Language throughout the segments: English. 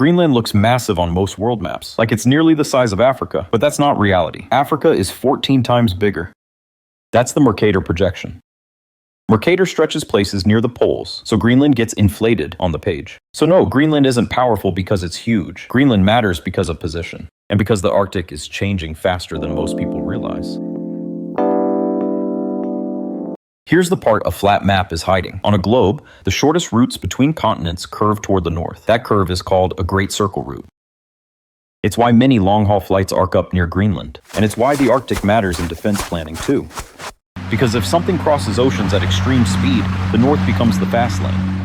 Greenland looks massive on most world maps, like it's nearly the size of Africa, but that's not reality. Africa is 14 times bigger. That's the Mercator projection. Mercator stretches places near the poles, so Greenland gets inflated on the page. So no, Greenland isn't powerful because it's huge. Greenland matters because of position, and because the Arctic is changing faster than most people realize. Here's the part a flat map is hiding. On a globe, the shortest routes between continents curve toward the north. That curve is called a Great Circle route. It's why many long-haul flights arc up near Greenland, and it's why the Arctic matters in defense planning too. Because if something crosses oceans at extreme speed, the north becomes the fast lane.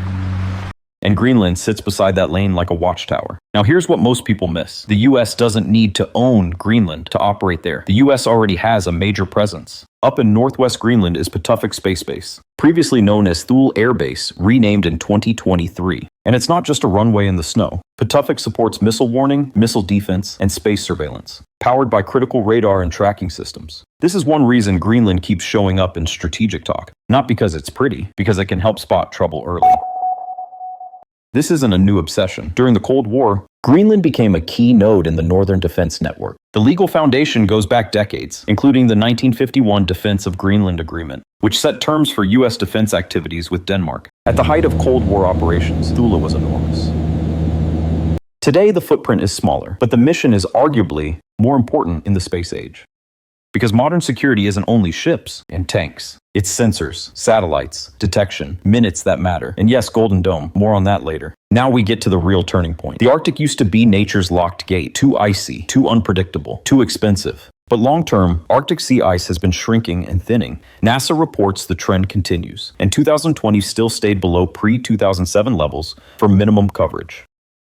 And Greenland sits beside that lane like a watchtower. Now here's what most people miss. The US doesn't need to own Greenland to operate there. The US already has a major presence. Up in northwest Greenland is Patuxent Space Base, previously known as Thule Air Base, renamed in 2023. And it's not just a runway in the snow. Patuxent supports missile warning, missile defense, and space surveillance, powered by critical radar and tracking systems. This is one reason Greenland keeps showing up in strategic talk. Not because it's pretty, because it can help spot trouble early. This isn't a new obsession. During the Cold War, Greenland became a key node in the Northern Defense Network. The legal foundation goes back decades, including the 1951 Defense of Greenland Agreement, which set terms for U.S. defense activities with Denmark. At the height of Cold War operations, Thule was enormous. Today, the footprint is smaller, but the mission is arguably more important in the space age. Because modern security isn't only ships and tanks. It's sensors, satellites, detection, minutes that matter. And yes, Golden Dome, more on that later. Now we get to the real turning point. The Arctic used to be nature's locked gate, too icy, too unpredictable, too expensive. But long-term, Arctic sea ice has been shrinking and thinning. NASA reports the trend continues, and 2020 still stayed below pre-2007 levels for minimum coverage.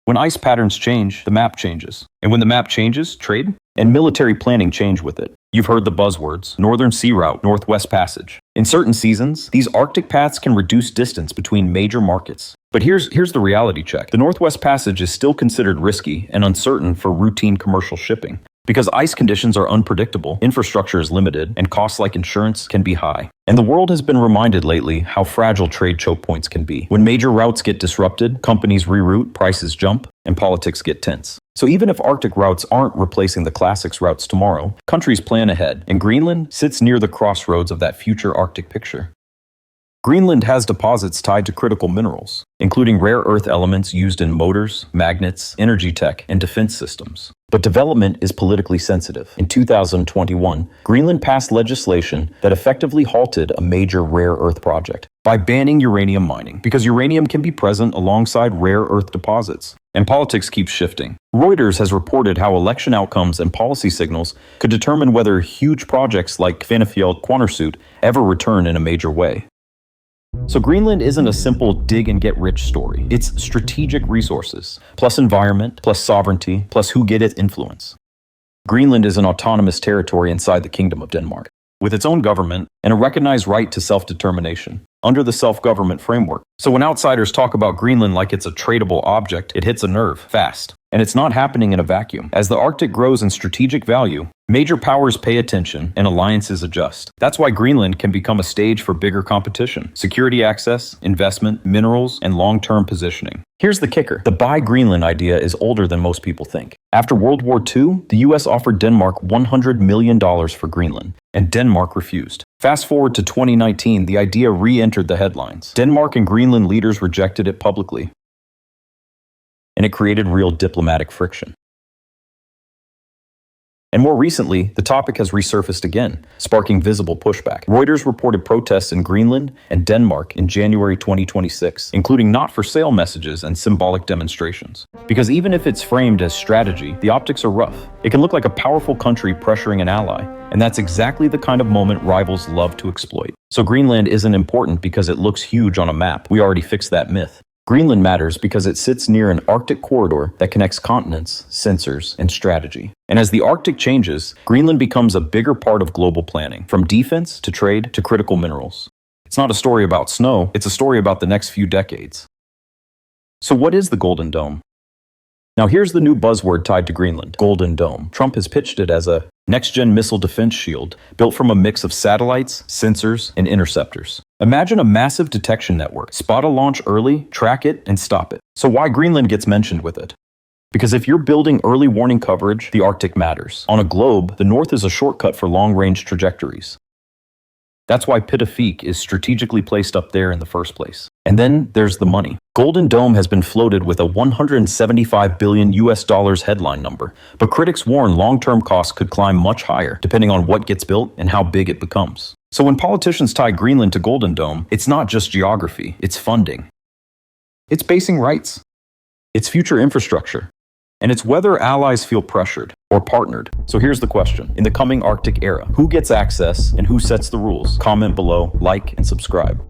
When ice patterns change, the map changes. And when the map changes, trade and military planning change with it. You've heard the buzzwords, Northern Sea Route, Northwest Passage. In certain seasons, these Arctic paths can reduce distance between major markets. But here's the reality check. The Northwest Passage is still considered risky and uncertain for routine commercial shipping. Because ice conditions are unpredictable, infrastructure is limited, and costs like insurance can be high. And the world has been reminded lately how fragile trade choke points can be. When major routes get disrupted, companies reroute, prices jump, and politics get tense. So even if Arctic routes aren't replacing the classics routes tomorrow, countries plan ahead, and Greenland sits near the crossroads of that future Arctic picture. Greenland has deposits tied to critical minerals, including rare earth elements used in motors, magnets, energy tech, and defense systems. But development is politically sensitive. In 2021, Greenland passed legislation that effectively halted a major rare earth project by banning uranium mining, because uranium can be present alongside rare earth deposits. And politics keeps shifting. Reuters has reported how election outcomes and policy signals could determine whether huge projects like Kvanefjeld-Quantarsut ever return in a major way. So Greenland isn't a simple dig-and-get-rich story. It's strategic resources, plus environment, plus sovereignty, plus who get its influence. Greenland is an autonomous territory inside the Kingdom of Denmark, with its own government and a recognized right to self-determination under the self-government framework. So when outsiders talk about Greenland like it's a tradable object, it hits a nerve fast. And it's not happening in a vacuum. As the Arctic grows in strategic value, major powers pay attention and alliances adjust. That's why Greenland can become a stage for bigger competition, security access, investment, minerals, and long-term positioning. Here's the kicker. The Buy Greenland idea is older than most people think. After World War II, the US offered Denmark $100 million for Greenland, and Denmark refused. Fast forward to 2019, the idea re-entered the headlines. Denmark and Greenland leaders rejected it publicly, and it created real diplomatic friction. And more recently, the topic has resurfaced again, sparking visible pushback. Reuters reported protests in Greenland and Denmark in January 2026, including not-for-sale messages and symbolic demonstrations. Because even if it's framed as strategy, the optics are rough. It can look like a powerful country pressuring an ally, and that's exactly the kind of moment rivals love to exploit. So Greenland isn't important because it looks huge on a map. We already fixed that myth. Greenland matters because it sits near an Arctic corridor that connects continents, sensors, and strategy. And as the Arctic changes, Greenland becomes a bigger part of global planning, from defense to trade to critical minerals. It's not a story about snow, it's a story about the next few decades. So what is the Golden Dome? Now here's the new buzzword tied to Greenland, Golden Dome. Trump has pitched it as a next-gen missile defense shield built from a mix of satellites, sensors, and interceptors. Imagine a massive detection network. Spot a launch early, track it, and stop it. So why Greenland gets mentioned with it? Because if you're building early warning coverage, the Arctic matters. On a globe, the North is a shortcut for long-range trajectories. That's why Pitafik is strategically placed up there in the first place. And then there's the money. Golden Dome has been floated with a $175 billion headline number, but critics warn long-term costs could climb much higher, depending on what gets built and how big it becomes. So when politicians tie Greenland to Golden Dome, it's not just geography, it's funding. It's basing rights. It's future infrastructure. And it's whether allies feel pressured or partnered. So here's the question. In the coming Arctic era, who gets access and who sets the rules? Comment below, like, and subscribe.